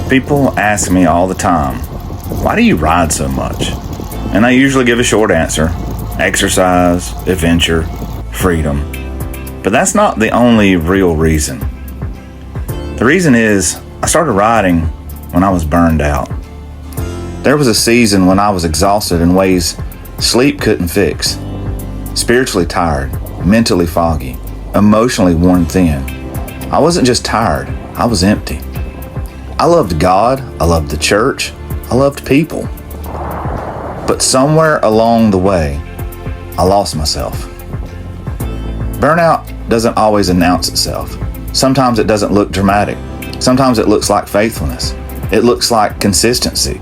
People ask me all the time, why do you ride so much? And I usually give a short answer: exercise, adventure, freedom. But that's not the only real reason. The reason is I started riding when I was burned out. There was a season when I was exhausted in ways sleep couldn't fix. Spiritually tired, mentally foggy, emotionally worn thin. I wasn't just tired, I was empty. I loved God, I loved the church, I loved people. But somewhere along the way, I lost myself. Burnout doesn't always announce itself. Sometimes it doesn't look dramatic. Sometimes it looks like faithfulness. It looks like consistency.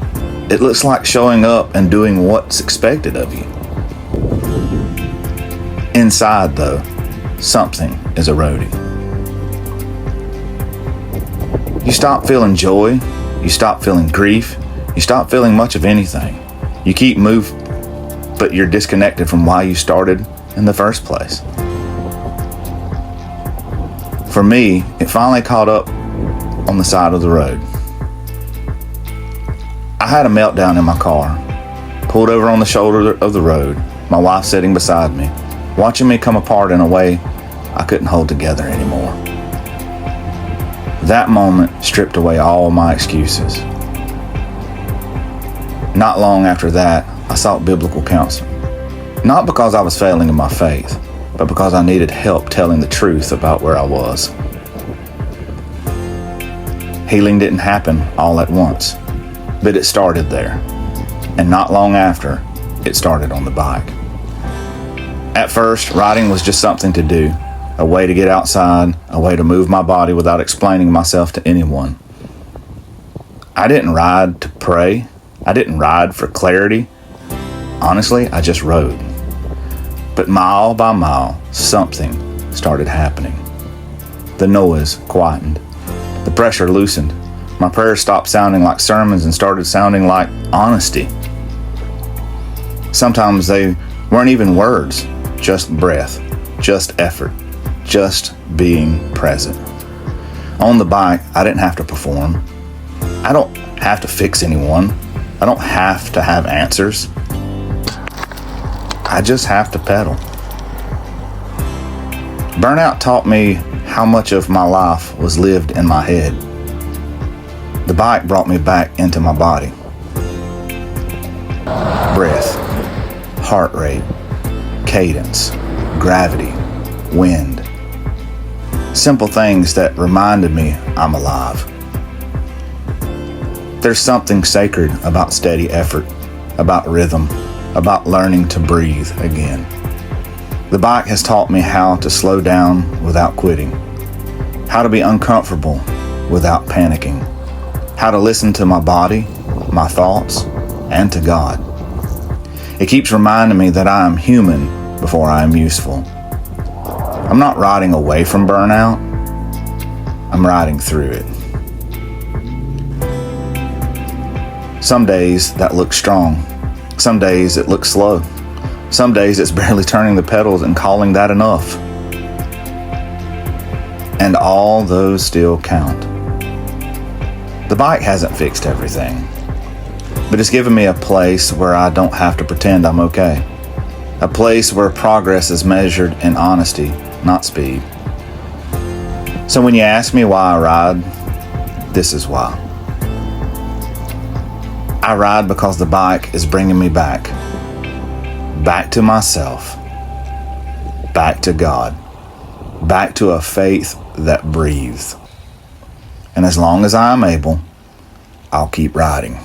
It looks like showing up and doing what's expected of you. Inside, though, something is eroding. You stop feeling joy. You stop feeling grief. You stop feeling much of anything. You keep moving, but you're disconnected from why you started in the first place. For me, it finally caught up on the side of the road. I had a meltdown in my car, pulled over on the shoulder of the road, my wife sitting beside me, watching me come apart in a way I couldn't hold together anymore. That moment stripped away all my excuses. Not long after that, I sought biblical counseling. Not because I was failing in my faith, but because I needed help telling the truth about where I was. Healing didn't happen all at once, but it started there. And not long after, it started on the bike. At first, riding was just something to do, a way to get outside, a way to move my body without explaining myself to anyone. I didn't ride to pray. I didn't ride for clarity. Honestly, I just rode. But mile by mile, something started happening. The noise quietened. The pressure loosened. My prayers stopped sounding like sermons and started sounding like honesty. Sometimes they weren't even words, just breath, just effort, just being present. On the bike, I didn't have to perform. I don't have to fix anyone. I don't have to have answers. I just have to pedal. Burnout taught me how much of my life was lived in my head. The bike brought me back into my body. Breath, heart rate, cadence, gravity, wind. Simple things that reminded me I'm alive. There's something sacred about steady effort, about rhythm, about learning to breathe again. The bike has taught me how to slow down without quitting, how to be uncomfortable without panicking, how to listen to my body, my thoughts, and to God. It keeps reminding me that I am human before I am useful. I'm not riding away from burnout. I'm riding through it. Some days that looks strong. Some days it looks slow. Some days it's barely turning the pedals and calling that enough. And all those still count. The bike hasn't fixed everything, but it's given me a place where I don't have to pretend I'm okay. A place where progress is measured in honesty, not speed. So when you ask me why I ride, this is why. I ride because the bike is bringing me back. Back to myself. Back to God. Back to a faith that breathes. And as long as I am able, I'll keep riding.